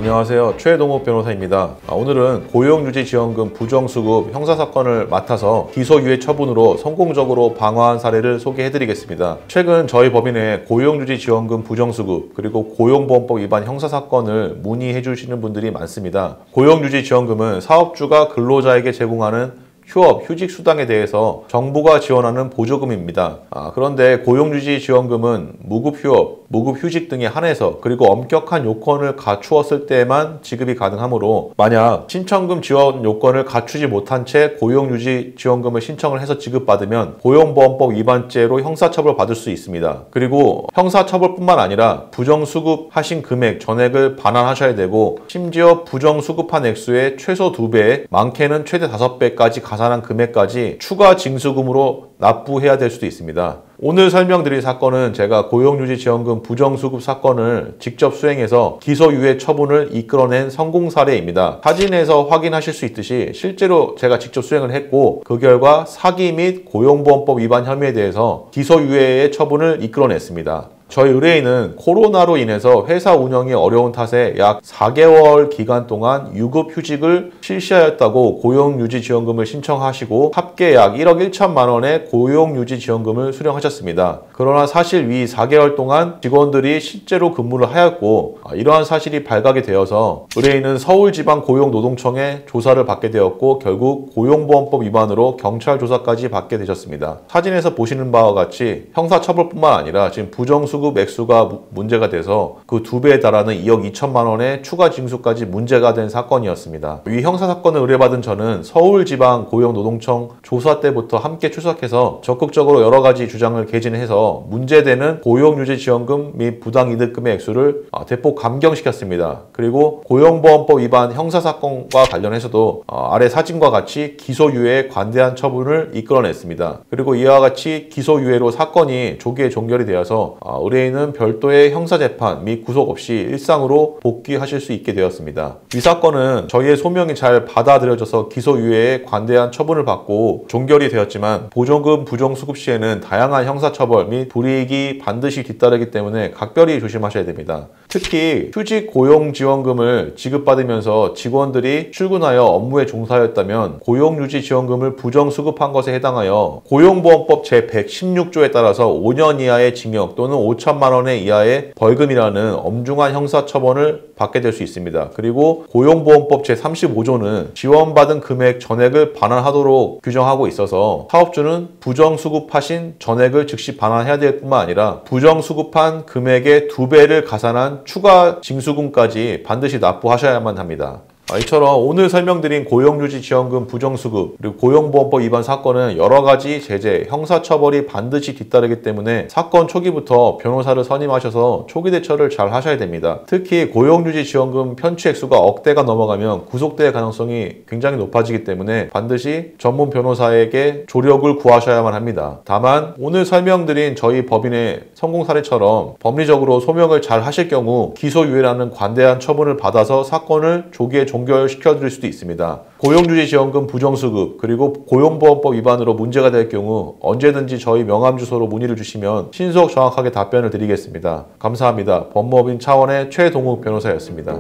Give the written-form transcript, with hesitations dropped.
안녕하세요. 최동욱 변호사입니다. 오늘은 고용유지지원금 부정수급 형사사건을 맡아서 기소유예 처분으로 성공적으로 방어한 사례를 소개해드리겠습니다. 최근 저희 법인에 고용유지지원금 부정수급 그리고 고용보험법 위반 형사사건을 문의해 주시는 분들이 많습니다. 고용유지지원금은 사업주가 근로자에게 제공하는 휴업, 휴직 수당에 대해서 정부가 지원하는 보조금입니다. 그런데 고용유지지원금은 무급휴업, 무급휴직 등에 한해서 그리고 엄격한 요건을 갖추었을 때만 지급이 가능하므로 만약 신청금 지원 요건을 갖추지 못한 채 고용유지지원금을 신청을 해서 지급받으면 고용보험법 위반죄로 형사처벌 받을 수 있습니다. 그리고 형사처벌뿐만 아니라 부정수급하신 금액, 전액을 반환하셔야 되고 심지어 부정수급한 액수의 최소 2배, 많게는 최대 5배까지 가산한 금액까지 추가 징수금으로 납부해야 될 수도 있습니다. 오늘 설명드릴 사건은 제가 고용유지지원금 부정수급 사건을 직접 수행해서 기소유예 처분을 이끌어낸 성공 사례입니다. 사진에서 확인하실 수 있듯이 실제로 제가 직접 수행을 했고 그 결과 사기 및 고용보험법 위반 혐의에 대해서 기소유예의 처분을 이끌어냈습니다. 저희 의뢰인은 코로나로 인해서 회사 운영이 어려운 탓에 약 4개월 기간 동안 유급휴직을 실시하였다고 고용유지지원금을 신청하시고 합계 약 1억 1천만 원의 고용유지지원금을 수령하셨습니다. 그러나 사실 위 4개월 동안 직원들이 실제로 근무를 하였고 이러한 사실이 발각이 되어서 의뢰인은 서울지방고용노동청에 조사를 받게 되었고 결국 고용보험법 위반으로 경찰 조사까지 받게 되셨습니다. 사진에서 보시는 바와 같이 형사처벌뿐만 아니라 지금 부정수급 액수가 문제가 돼서 그 2배에 달하는 2억 2천만 원의 추가 징수까지 문제가 된 사건이었습니다. 이 형사사건을 의뢰받은 저는 서울지방고용노동청 조사 때부터 함께 출석해서 적극적으로 여러 가지 주장을 개진해서 문제되는 고용유지지원금 및 부당이득금의 액수를 대폭 감경시켰습니다. 그리고 고용보험법 위반 형사사건과 관련해서도 아래 사진과 같이 기소유예에 관대한 처분을 이끌어냈습니다. 그리고 이와 같이 기소유예로 사건이 조기에 종결이 되어서 의뢰인은 별도의 형사재판 및 구속 없이 일상으로 복귀하실 수 있게 되었습니다. 이 사건은 저희의 소명이 잘 받아들여져서 기소유예에 관대한 처분을 받고 종결이 되었지만 보조금 부정수급 시에는 다양한 형사처벌 및 불이익이 반드시 뒤따르기 때문에 각별히 조심하셔야 됩니다. 특히 휴직 고용지원금을 지급받으면서 직원들이 출근하여 업무에 종사하였다면 고용유지지원금을 부정수급한 것에 해당하여 고용보험법 제116조에 따라서 5년 이하의 징역 또는 5천만 원 이하의 벌금이라는 엄중한 형사처벌을 받게 될 수 있습니다. 그리고 고용보험법 제35조는 지원받은 금액 전액을 반환하도록 규정하고 있어서 사업주는 부정수급하신 전액을 즉시 반환해야 될 뿐만 아니라 부정수급한 금액의 2배를 가산한 추가 징수금까지 반드시 납부하셔야만 합니다. 이처럼 오늘 설명드린 고용유지지원금 부정수급 그리고 고용보험법 위반 사건은 여러 가지 제재, 형사처벌이 반드시 뒤따르기 때문에 사건 초기부터 변호사를 선임하셔서 초기 대처를 잘 하셔야 됩니다. 특히 고용유지지원금 편취 액수가 억대가 넘어가면 구속될 가능성이 굉장히 높아지기 때문에 반드시 전문 변호사에게 조력을 구하셔야만 합니다. 다만 오늘 설명드린 저희 법인의 성공 사례처럼 법리적으로 소명을 잘 하실 경우 기소유예라는 관대한 처분을 받아서 사건을 조기에 종결시켜 드릴 수도 있습니다. 고용유지지원금 부정수급 그리고 고용보험법 위반으로 문제가 될 경우 언제든지 저희 명함 주소로 문의를 주시면 신속 정확하게 답변을 드리겠습니다. 감사합니다. 법무법인 차원의 최동욱 변호사였습니다.